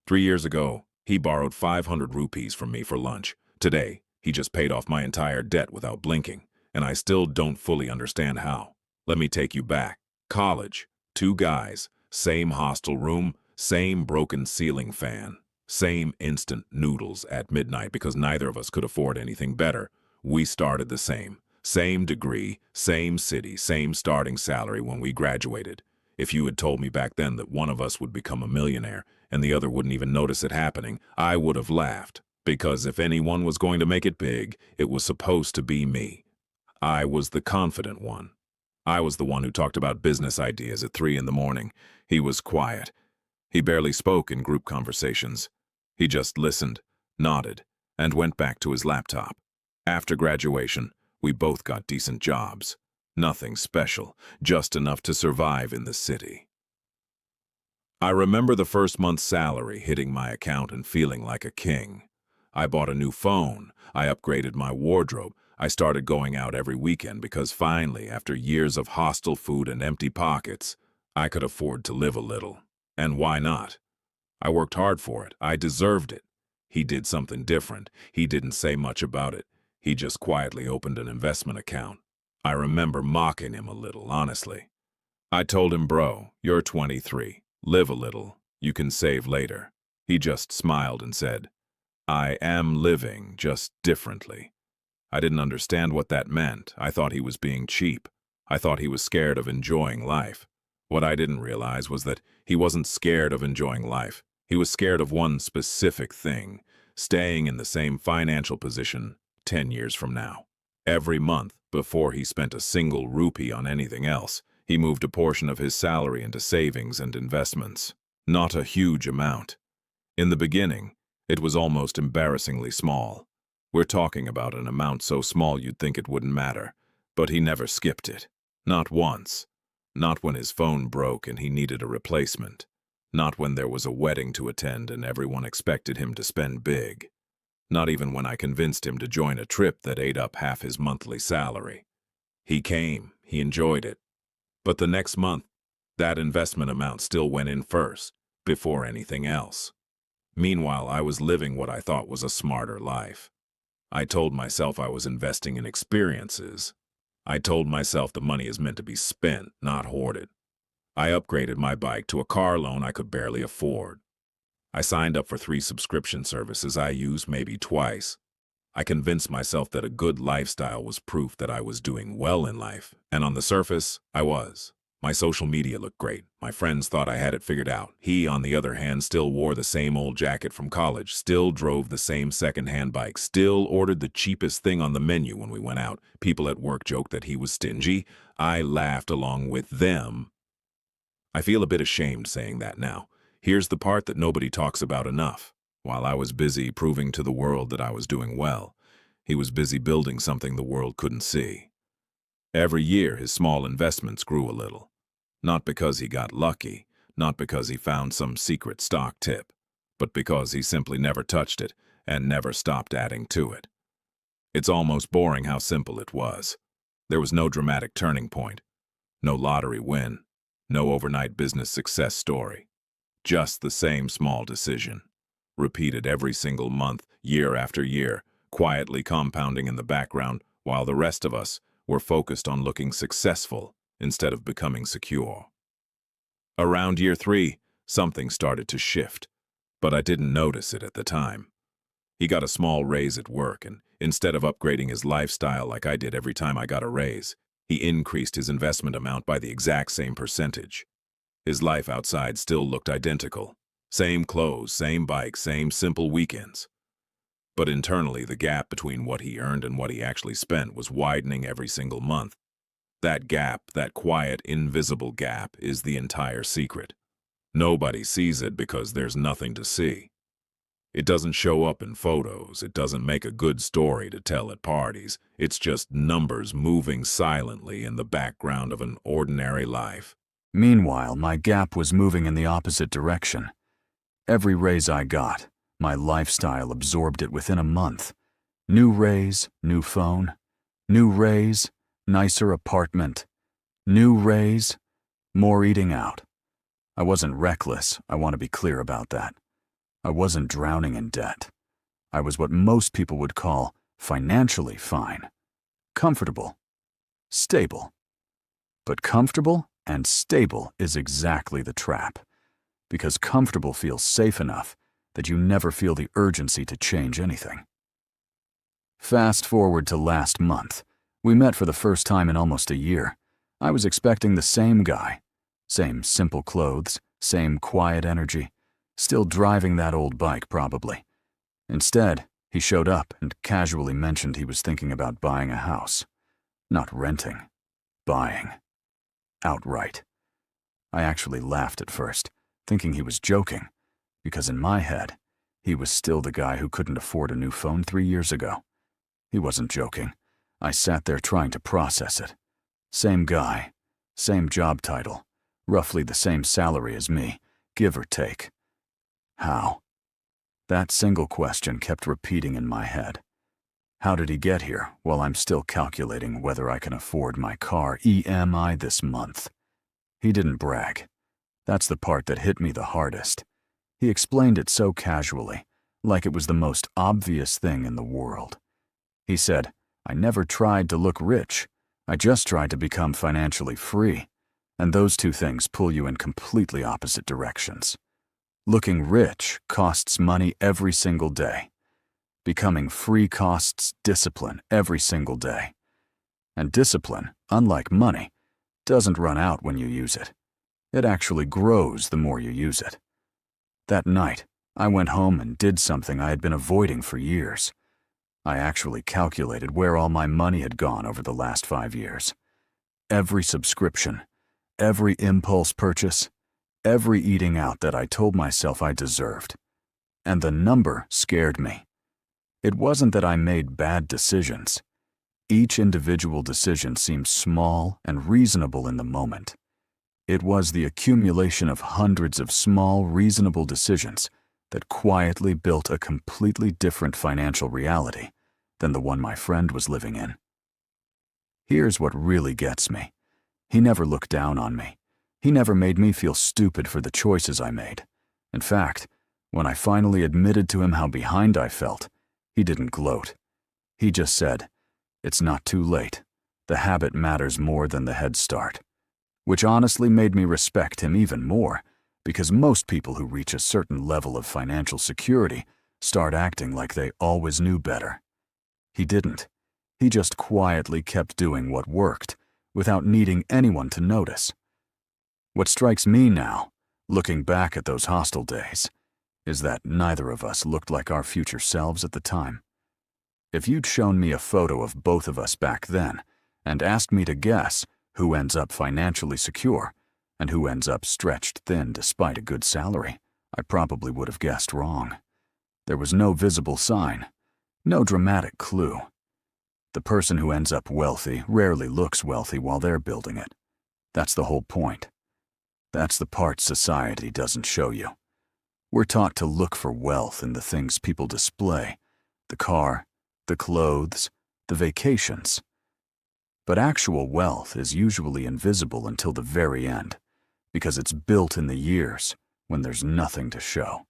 3 years ago, he borrowed 500 rupees from me for lunch. Today, he just paid off my entire debt without blinking, and I still don't fully understand how. Let me take you back. College, two guys, same hostel room, same broken ceiling fan, same instant noodles at midnight because neither of us could afford anything better. We started the same degree, same city, same starting salary when we graduated. If you had told me back then that one of us would become a millionaire and the other wouldn't even notice it happening, I would have laughed. Because if anyone was going to make it big, it was supposed to be me. I was the confident one. I was the one who talked about business ideas at 3 in the morning. He was quiet. He barely spoke in group conversations. He just listened, nodded, and went back to his laptop. After graduation, we both got decent jobs. Nothing special, just enough to survive in the city. I remember the first month's salary hitting my account and feeling like a king. I bought a new phone. I upgraded my wardrobe. I started going out every weekend because finally, after years of hostile food and empty pockets, I could afford to live a little. And why not? I worked hard for it. I deserved it. He did something different. He didn't say much about it. He just quietly opened an investment account. I remember mocking him a little, honestly. I told him, bro, you're 23. Live a little. You can save later. He just smiled and said, I am living, just differently. I didn't understand what that meant. I thought he was being cheap. I thought he was scared of enjoying life. What I didn't realize was that he wasn't scared of enjoying life. He was scared of one specific thing, staying in the same financial position 10 years from now. Every month, before he spent a single rupee on anything else, he moved a portion of his salary into savings and investments. Not a huge amount. In the beginning, it was almost embarrassingly small. We're talking about an amount so small you'd think it wouldn't matter, but he never skipped it. Not once. Not when his phone broke and he needed a replacement. Not when there was a wedding to attend and everyone expected him to spend big. Not even when I convinced him to join a trip that ate up half his monthly salary. He came, he enjoyed it. But the next month, that investment amount still went in first, before anything else. Meanwhile, I was living what I thought was a smarter life. I told myself I was investing in experiences. I told myself the money is meant to be spent, not hoarded. I upgraded my bike to a car loan I could barely afford. I signed up for 3 subscription services I used maybe twice. I convinced myself that a good lifestyle was proof that I was doing well in life, and on the surface, I was. My social media looked great. My friends thought I had it figured out. He, on the other hand, still wore the same old jacket from college, still drove the same second-hand bike, still ordered the cheapest thing on the menu when we went out. People at work joked that he was stingy. I laughed along with them. I feel a bit ashamed saying that now. Here's the part that nobody talks about enough. While I was busy proving to the world that I was doing well, he was busy building something the world couldn't see. Every year, his small investments grew a little. Not because he got lucky, not because he found some secret stock tip, but because he simply never touched it and never stopped adding to it. It's almost boring how simple it was. There was no dramatic turning point, no lottery win, no overnight business success story. Just the same small decision, repeated every single month, year after year, quietly compounding in the background while the rest of us were focused on looking successful instead of becoming secure. Around year 3, something started to shift, but I didn't notice it at the time. He got a small raise at work, and instead of upgrading his lifestyle like I did every time I got a raise, he increased his investment amount by the exact same percentage. His life outside still looked identical. Same clothes, same bike, same simple weekends. But internally, the gap between what he earned and what he actually spent was widening every single month. That gap, that quiet, invisible gap, is the entire secret. Nobody sees it because there's nothing to see. It doesn't show up in photos. It doesn't make a good story to tell at parties. It's just numbers moving silently in the background of an ordinary life. Meanwhile, my gap was moving in the opposite direction. Every raise I got, my lifestyle absorbed it within a month. New raise, new phone. New raise, nicer apartment. New raise, more eating out. I wasn't reckless, I want to be clear about that. I wasn't drowning in debt. I was what most people would call financially fine, comfortable, stable. But comfortable and stable is exactly the trap, because comfortable feels safe enough that you never feel the urgency to change anything. Fast forward to last month. We met for the first time in almost a year. I was expecting the same guy. Same simple clothes, same quiet energy, still driving that old bike probably. Instead, he showed up and casually mentioned he was thinking about buying a house. Not renting, buying. Outright. I actually laughed at first, thinking he was joking, because in my head, he was still the guy who couldn't afford a new phone 3 years ago. He wasn't joking. I sat there trying to process it. Same guy, same job title, roughly the same salary as me, give or take. How? That single question kept repeating in my head. How did he get here while I'm still calculating whether I can afford my car EMI this month? He didn't brag. That's the part that hit me the hardest. He explained it so casually, like it was the most obvious thing in the world. He said, I never tried to look rich. I just tried to become financially free. And those two things pull you in completely opposite directions. Looking rich costs money every single day. Becoming free costs discipline every single day. And discipline, unlike money, doesn't run out when you use it. It actually grows the more you use it. That night, I went home and did something I had been avoiding for years. I actually calculated where all my money had gone over the last 5 years. Every subscription, every impulse purchase, every eating out that I told myself I deserved. And the number scared me. It wasn't that I made bad decisions. Each individual decision seemed small and reasonable in the moment. It was the accumulation of hundreds of small, reasonable decisions that quietly built a completely different financial reality than the one my friend was living in. Here's what really gets me. He never looked down on me. He never made me feel stupid for the choices I made. In fact, when I finally admitted to him how behind I felt, he didn't gloat. He just said, "It's not too late. The habit matters more than the head start." Which honestly made me respect him even more, because most people who reach a certain level of financial security start acting like they always knew better. He didn't. He just quietly kept doing what worked, without needing anyone to notice. What strikes me now, looking back at those hostile days, is that neither of us looked like our future selves at the time. If you'd shown me a photo of both of us back then, and asked me to guess who ends up financially secure and who ends up stretched thin despite a good salary, I probably would have guessed wrong. There was no visible sign, no dramatic clue. The person who ends up wealthy rarely looks wealthy while they're building it. That's the whole point. That's the part society doesn't show you. We're taught to look for wealth in the things people display, the car, the clothes, the vacations. But actual wealth is usually invisible until the very end, because it's built in the years when there's nothing to show.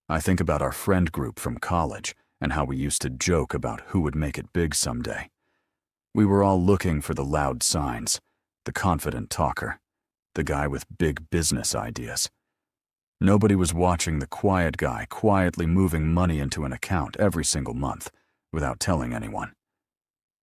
I think about our friend group from college and how we used to joke about who would make it big someday. We were all looking for the loud signs, the confident talker, the guy with big business ideas. Nobody was watching the quiet guy quietly moving money into an account every single month without telling anyone.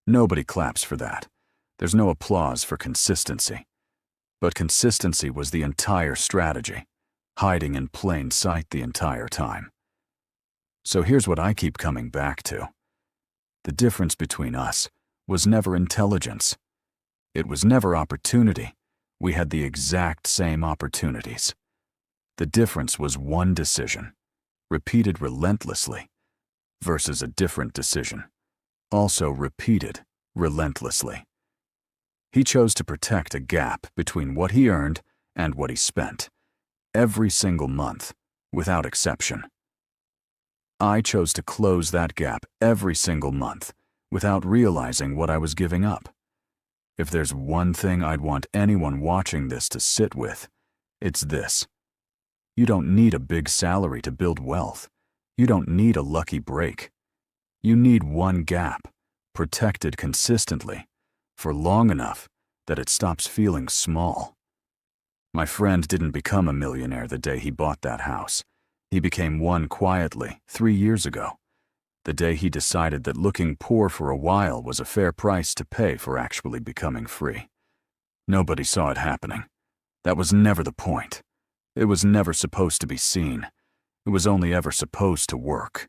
Nobody claps for that. There's no applause for consistency. But consistency was the entire strategy, hiding in plain sight the entire time. So here's what I keep coming back to. The difference between us was never intelligence. It was never opportunity. We had the exact same opportunities. The difference was one decision, repeated relentlessly, versus a different decision, also repeated relentlessly. He chose to protect a gap between what he earned and what he spent, every single month, without exception. I chose to close that gap every single month, without realizing what I was giving up. If there's one thing I'd want anyone watching this to sit with, it's this. You don't need a big salary to build wealth. You don't need a lucky break. You need one gap, protected consistently, for long enough that it stops feeling small. My friend didn't become a millionaire the day he bought that house. He became one quietly 3 years ago, the day he decided that looking poor for a while was a fair price to pay for actually becoming free. Nobody saw it happening. That was never the point. It was never supposed to be seen. It was only ever supposed to work.